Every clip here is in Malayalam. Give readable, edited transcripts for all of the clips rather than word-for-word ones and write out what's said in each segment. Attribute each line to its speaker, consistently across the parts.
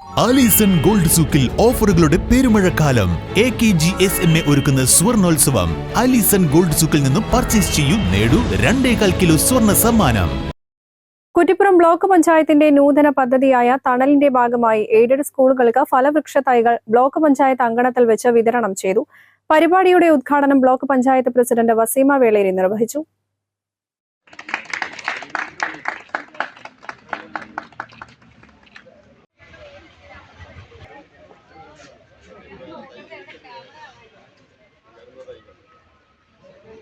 Speaker 1: ആലീസൺ ഗോൾഡ് സൂക്കിൽ ഓഫറുകളുടെ പെരുമഴക്കാലം. AKGSMA ഒരുക്കുന്ന സ്വർണോത്സവം. ആലീസൺ ഗോൾഡ് സൂക്കിൽ നിന്നും പർച്ചേസ് ചെയ്യൂ, നേടൂ 2.25 കിലോ സ്വർണ്ണ സമ്മാനം.
Speaker 2: കുറ്റിപ്പുറം ബ്ലോക്ക് പഞ്ചായത്തിന്റെ നൂതന പദ്ധതിയായ തണലിന്റെ ഭാഗമായി എയ്ഡഡ് സ്കൂളുകൾക്ക് ഫലവൃക്ഷ തൈകൾ ബ്ലോക്ക് പഞ്ചായത്ത് അങ്കണത്തിൽ വെച്ച് വിതരണം ചെയ്തു. പരിപാടിയുടെ ഉദ്ഘാടനം ബ്ലോക്ക് പഞ്ചായത്ത് പ്രസിഡന്റ് വസീമ വേളേരി നിർവഹിച്ചു.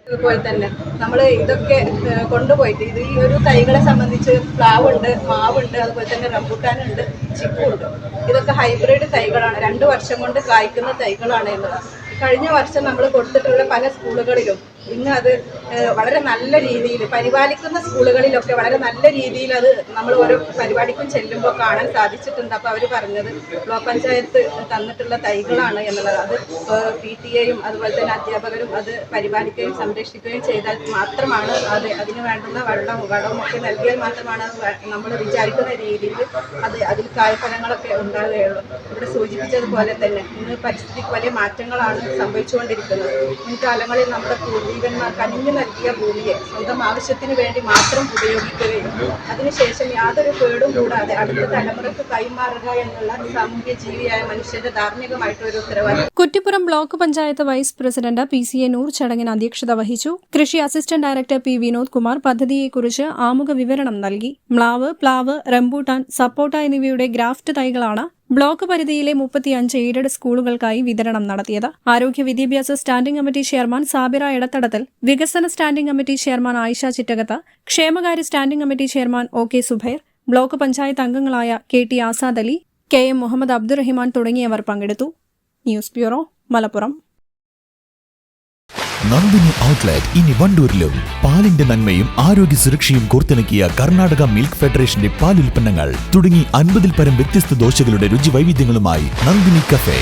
Speaker 3: അതുപോലെ തന്നെ നമ്മൾ ഇതൊക്കെ കൊണ്ടുപോയിട്ട് ഇത് ഈ ഒരു തൈകളെ സംബന്ധിച്ച് പ്ലാവുണ്ട്, മാവുണ്ട്, അതുപോലെ തന്നെ റംബൂട്ടാനുണ്ട്, ചിക്കുണ്ട്. ഇതൊക്കെ ഹൈബ്രിഡ് തൈകളാണ്, 2 വർഷം കൊണ്ട് കായ്ക്കുന്ന തൈകളാണ് എന്നുള്ളത്. കഴിഞ്ഞ വർഷം നമ്മൾ കൊടുത്തിട്ടുള്ള പല സ്കൂളുകളിലും ഇന്ന് അത് വളരെ നല്ല രീതിയിൽ പരിപാലിക്കുന്ന സ്കൂളുകളിലൊക്കെ വളരെ നല്ല രീതിയിൽ അത് നമ്മൾ ഓരോ പരിപാടിക്കും ചെല്ലുമ്പോൾ കാണാൻ സാധിച്ചിട്ടുണ്ട്. അപ്പോൾ അവർ പറഞ്ഞത് ബ്ലോക്ക് പഞ്ചായത്ത് തന്നിട്ടുള്ള തൈകളാണ് എന്നുള്ളത്. അത് PTA-യും അതുപോലെ തന്നെ അധ്യാപകരും അത് പരിപാലിക്കുകയും സംരക്ഷിക്കുകയും ചെയ്താൽ മാത്രമാണ് അതിന് വേണ്ടുന്ന വളവും ഒക്കെ നൽകിയാൽ മാത്രമാണ് നമ്മൾ വിചാരിക്കുന്ന രീതിയിൽ അതിൽ കായ്ഫലങ്ങളൊക്കെ ഉണ്ടാകുകയുള്ളൂ. ഇവിടെ സൂചിപ്പിച്ചതുപോലെ തന്നെ ഇന്ന് പരിസ്ഥിതിക്ക് വലിയ മാറ്റങ്ങളാണ് സംഭവിച്ചുകൊണ്ടിരിക്കുന്നത്. മുൻകാലങ്ങളിൽ നമ്മുടെ പൂർവികന്മാർ കനിഞ്ഞു നൽകിയ ഭൂമിയെ സ്വന്തം ആവശ്യത്തിന് വേണ്ടി മാത്രം ഉപയോഗിക്കുകയും അതിനുശേഷം യാതൊരു കേടും കൂടാതെ അടുത്ത തലമുറക്ക് കൈമാറുക എന്നുള്ള സാമൂഹ്യ ജീവിയായ മനുഷ്യന്റെ ധാർമ്മികമായിട്ടൊരു ഉത്തരവാദിത്വം.
Speaker 2: Kuttippuram block panchayat vice president PCA Noor ചടങ്ങിന് അധ്യക്ഷത വഹിച്ചു. കൃഷി assistant director P Vinod Kumar പദ്ധതിയെക്കുറിച്ച് ആമുഖ വിവരണം നൽകി. മ്ലാവ്, പ്ലാവ്, റംബൂട്ടാൻ, സപ്പോട്ട എന്നിവയുടെ ഗ്രാഫ്റ്റ് തൈകളാണ് ബ്ലോക്ക് പരിധിയിലെ 35 എയ്ഡഡ് സ്കൂളുകൾക്കായി വിതരണം നടത്തിയത്. ആരോഗ്യ വിദ്യാഭ്യാസ standing committee chairman Sabira Edathadathil, വികസന standing committee chairman Ayisha Chittakath, ക്ഷേമകാര്യ standing committee chairman OK Subair, block panchayat അംഗങ്ങളായ KT ആസാദ് അലി, KM മുഹമ്മദ് അബ്ദുറഹിമാൻ തുടങ്ങിയവർ പങ്കെടുത്തു. News bureau, Malappuram.
Speaker 1: Nandini outlet ഇനി വണ്ടൂരിലും. പാലിന്റെ നന്മയും ആരോഗ്യ സുരക്ഷയും കോർത്തിണക്കിയ കർണാടക മിൽക്ക് ഫെഡറേഷന്റെ പാലുൽപ്പന്നങ്ങൾ തുടങ്ങി 50-ൽ പരം വ്യത്യസ്ത ദോശകളുടെ രുചി വൈവിധ്യങ്ങളുമായി നന്ദിനി കഫേ.